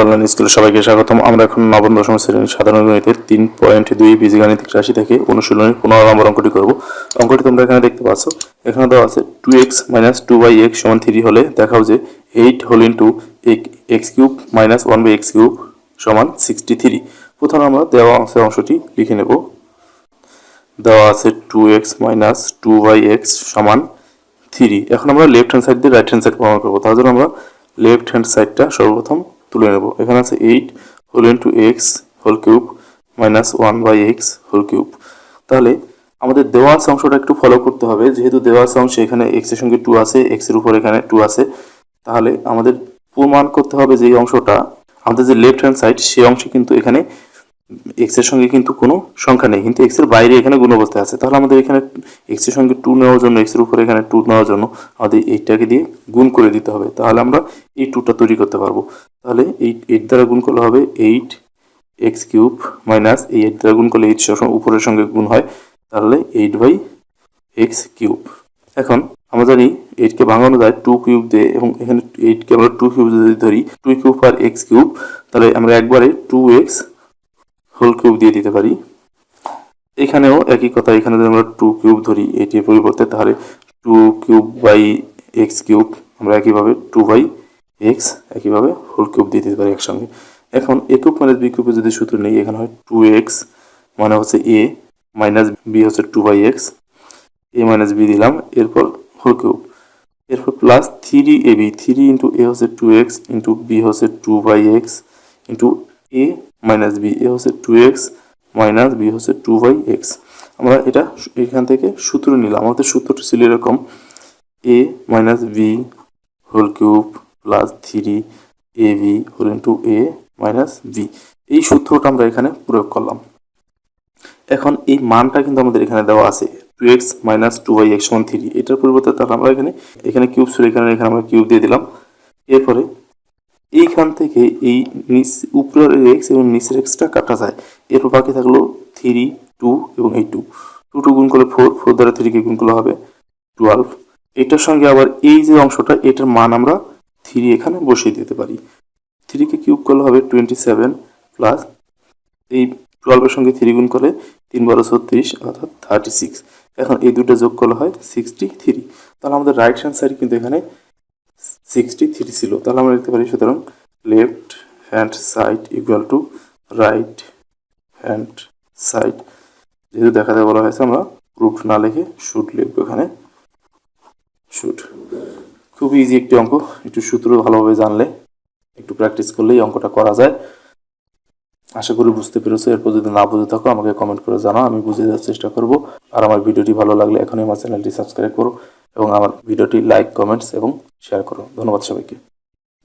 Online স্কুলে সবাইকে স্বাগতম। আমরা এখন নবম দশম শ্রেণীর সাধারণ গণিতের 3.2 বীজগাণিতিক রাশি থেকে অনুশীলনের 15 নম্বর অঙ্কটি করব। অঙ্কটি তোমরা এখানে দেখতে পাচ্ছ। এখানে দেওয়া আছে 2x - 2y(x) = 3 হলে দেখাও যে 8 হোল ইনটু x³ - 1/x³ = 63। প্রথমে আমরা দেওয়া অংশটি লিখে নেব। দেওয়া আছে 2x - 2y(x) = 3। এখন আমরা লেফট হ্যান্ড সাইড দিয়ে রাইট হ্যান্ড সাইড প্রমাণ করব। তার জন্য আমরা লেফট হ্যান্ড সাইডটা সর্বপ্রথম তুলে নেব। এখানে আছে 8 হোল ইনটু x³ - 1/x³। তাহলে আমাদের দেওয়া আছে অংশটা একটু ফলো করতে হবে। যেহেতু দেওয়া আছে অংশে এখানে x এর সঙ্গে 2 আছে, x এর উপর এখানে 2 আছে, তাহলে আমাদের প্রমাণ করতে হবে যে এই অংশটা আমাদের যে লেফট হ্যান্ড সাইড সেই অংশে কিন্তু এখানে x এর সঙ্গে কিন্তু কোনো সংখ্যা নেই, কিন্তু x এর বাইরে এখানে গুণ অবস্থায় আছে। তাহলে আমাদের এখানে x এর সঙ্গে 2 নেওয়ার জন্য, x এর উপরে এখানে 2 নেওয়ার জন্য আমাদের এইটাকে দিয়ে গুণ করে দিতে হবে। তাহলে আমরা এই 2টা তৈরি করতে পারবো। তাহলে এই 8 দ্বারা গুণ করলে হবে 8x³ মাইনাস এই 8 দ্বারা গুণ করলে 8 সবসময় উপরের সঙ্গে গুণ হয়, তাহলে 8/x³। এখন আমরা জানি 8 কে ভাঙানো যায় 2³ দিয়ে, এবং এখানে 8 কে আমরা 2³ যদি ধরি 2³ আর x³, তাহলে আমরা একবারে 2x হোল কিউব দিয়ে দিতে পারি। এখানেও একই কথা, এখানে যদি আমরা 2³ ধরি এটির পরিবর্তে, তাহলে 2³/x³ আমরা একইভাবে 2/x একইভাবে হোল কিউব দিয়ে দিতে পারি একসঙ্গে। এখন a³ - b³ যদি সূত্র নেই, এখানে হয় 2x মানে হচ্ছে a মাইনাস b হচ্ছে 2/x, a মাইনাস b দিলাম, এরপর হোল কিউব, এরপর প্লাস 3ab, 3 ইন্টু a হচ্ছে 2x ইন্টু b হচ্ছে 2/x into a minus b, a হচ্ছে 2x মাইনাস b হচ্ছে 2/x। আমরা এটা এখান থেকে সূত্র নিলাম। আমাদের সূত্রটা ছিল এরকম, a minus b whole cube plus 3ab whole into a minus b। এই সূত্রটা আমরা এখানে প্রয়োগ করলাম। এখন এই মানটা কিন্তু আমাদের এখানে দেওয়া আছে 2x - 2y(x) = 3। এটার পরিবর্তে তাহলে আমরা এখানে কিউব ছিল, এখানে আমরা কিউব দিয়ে দিলাম। এরপরে এইখান থেকে এই উপরের x এবং নিচের xটা কাটা যায়, এরপর বাকি থাকলো 3, 2 এবং এই 2 গুণ করলে 4 দ্বারা 3 কে গুণ করলে হবে 12। এটার সঙ্গে আবার এই যে অংশটা, এটার মান আমরা 3 এখানে বসিয়ে দিতে পারি। 3 কে কিউব করলে হবে 27 প্লাস এই 12 এর সঙ্গে 3 গুণ করলে 3 × 12 = 36 অর্থাৎ 36। এখন এই দুটো যোগ করলে হয় 63। তাহলে আমাদের রাইট হ্যান্ড সাইড কিন্তু এখানে 63 ছিল। তাহলে আমরা লিখতে পারি, সুতরাং left hand side equal to right hand side. যেহেতু দেখাতে বলা হয়েছে, আমরা প্রুফ না লিখে শুড লিখবো। এখানে শুড খুব ইজি একটি অঙ্ক। একটু সূত্র ভালোভাবে জানলে, একটু প্র্যাকটিস করলেই অঙ্কটা করা যায়। আশা করি বুঝতে পেরেছো। এরপর যদি না বুঝে থাকো আমাকে কমেন্ট করে জানাও, আমি বুঝে দেওয়ার চেষ্টা করব। আর আমার ভিডিওটি ভালো লাগলে এখনই আমার চ্যানেলটি সাবস্ক্রাইব করো এবং আমার ভিডিওটি লাইক, কমেন্টস এবং শেয়ার করো। ধন্যবাদ সবাইকে।